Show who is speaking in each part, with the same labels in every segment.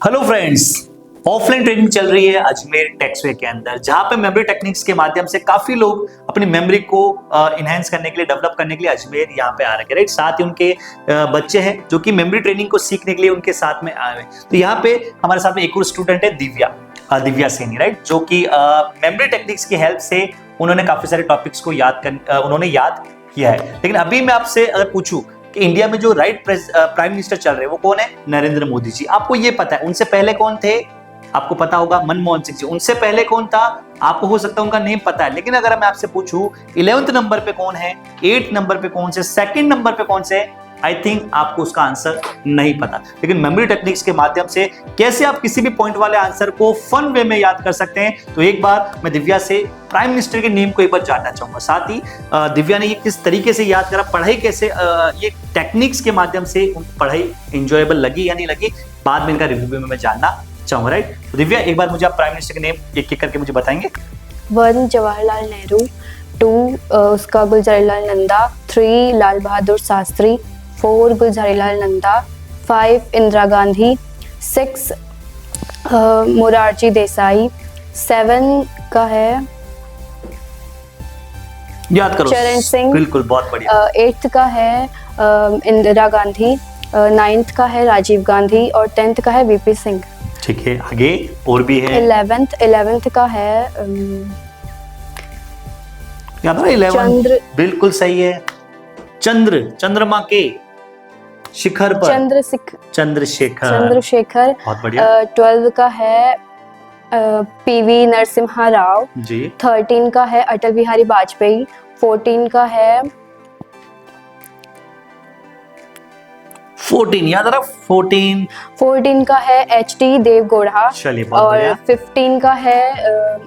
Speaker 1: Hello friends, offline training चल रही है अजमेर टेक्सवे के अंदर, जहां पे मेमोरी टेक्निक्स के माध्यम से काफी लोग अपनी मेमोरी को इनहेंस करने के लिए, डेवलप करने के लिए अजमेर यहाँ पे आ रहे हैं। राइट, साथ ही उनके बच्चे हैं जो कि मेमोरी ट्रेनिंग को सीखने के लिए उनके साथ में आए हुए। तो यहाँ पे हमारे साथ में एक और स्टूडेंट है दिव्या सैनी, राइट, जो कि मेमोरी टेक्निक्स की हेल्प से उन्होंने काफी सारे टॉपिक्स को उन्होंने याद किया है। लेकिन अभी मैं आपसे अगर पूछूं कि इंडिया में जो प्राइम मिनिस्टर चल रहे हैं वो कौन है? नरेंद्र मोदी जी। आपको ये पता है उनसे पहले कौन थे? आपको पता होगा मनमोहन सिंह जी। उनसे पहले कौन था? आपको हो सकता है उनका नेम पता है, लेकिन अगर मैं आपसे पूछूं 11th नंबर पे कौन है, 8th नंबर पे कौन से, 2nd नंबर पे कौन से, आई थिंक आपको उसका आंसर नहीं पता। लेकिन मेमोरी टेक्निक्स के माध्यम से कैसे आप किसी भी पॉइंट वाले आंसर को फन वे में याद कर सकते हैं, तो एक बार मैं दिव्या से प्राइम मिनिस्टर के नेम को एक बार जानना चाहूंगा। साथ ही दिव्या ने ये किस तरीके से याद करा, पढ़ाई कैसे, ये टेक्निक्स के माध्यम से पढ़ाई एंजॉयबल लगी या नहीं लगी, बाद में इनका रिव्यू में मैं जानना चाहूंगा। राइट, तो दिव्या एक बार मुझे आप प्राइम मिनिस्टर के नेम एक एक करके मुझे बताएंगे।
Speaker 2: 1 जवाहरलाल नेहरू, 2 उसका गुलजारीलाल नंदा, 3 लाल बहादुर शास्त्री, 4 गुलजारीलाल नंदा, 5 इंदिरा गांधी, 6 मोरारजी देसाई, 7 का है
Speaker 1: याद करो
Speaker 2: चरण सिंह,
Speaker 1: बिल्कुल, बहुत बढ़िया।
Speaker 2: 8th का है इंदिरा गांधी, 9th का है राजीव गांधी और 10th का है वीपी सिंह।
Speaker 1: ठीक है, आगे और भी है।
Speaker 2: 11th का है
Speaker 1: याद है 11?
Speaker 2: चंद्र,
Speaker 1: बिल्कुल सही है। चंद्रमा के शिखर पर चंद्रशेखर, बहुत बढ़िया।
Speaker 2: 12 का है पीवी नरसिम्हा राव
Speaker 1: जी।
Speaker 2: 13 का है अटल बिहारी वाजपेयी, 14 का है
Speaker 1: 14 याद रहा,
Speaker 2: 14 का है एचटी देवगौड़ा,
Speaker 1: चलिए बहुत
Speaker 2: और
Speaker 1: बढ़िया।
Speaker 2: 15 का है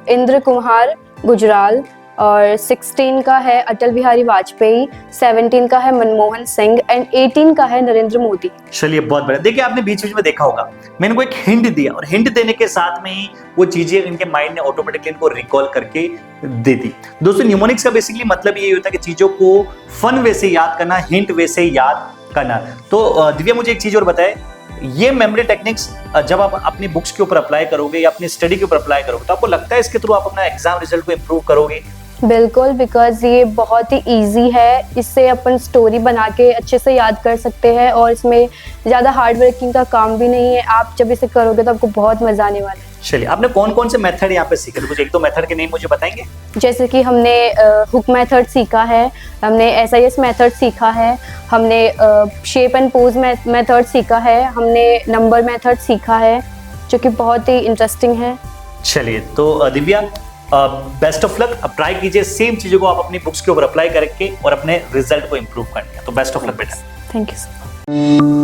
Speaker 2: इंद्र कुमार गुजराल, और 16 का है अटल बिहारी वाजपेयी, 17 का है मनमोहन सिंह एंड 18 का है नरेंद्र मोदी।
Speaker 1: चलिए बहुत बढ़िया। देखिए आपने बीच बीच में देखा होगा मैंने इनको एक हिंट दिया, और हिंट देने के साथ में ही वो चीजें इनके माइंड ने ऑटोमेटिकली इनको रिकॉल करके दे दी। दोस्तों, न्यूमोनिक्स का बेसिकली मतलब ये होता है कि चीजों को फन वे से याद करना, हिंट वे से याद करना। तो दिव्या मुझे एक चीज और बताए, ये मेमोरी टेक्निक्स जब आप अपनी बुक्स के ऊपर अप्लाई करोगे या अपनी स्टडी के ऊपर अप्लाई करोगे, तो आपको लगता है इसके थ्रू आप अपना एग्जाम रिजल्ट को इंप्रूव करोगे?
Speaker 2: बिल्कुल, बिकॉज ये बहुत ही इजी है, इससे अपन स्टोरी बना के अच्छे से याद कर सकते हैं और इसमें ज़्यादा हार्ड वर्किंग का काम भी नहीं है। आप जब इसे करोगे तो आपको बहुत मजा आने वाला है।
Speaker 1: चलिए, आपने कौन कौन से मेथड यहाँ पे सीखे? तो कुछ एक दो मेथड के नेम मुझे बताएंगे?
Speaker 2: जैसे कि हमने हुक मेथड सीखा है, हमने SIS मेथड सीखा है, हमने शेप एंड पोज मेथड सीखा है, हमने नंबर मेथड सीखा है, जो कि बहुत ही इंटरेस्टिंग है।
Speaker 1: चलिए, तो Divya best of luck. Apply कीजिए सेम चीजों को आप अपनी बुक्स के ऊपर अप्लाई करके और अपने रिजल्ट को इंप्रूव करने। तो बेस्ट ऑफ लक बेटा।
Speaker 2: Thank you.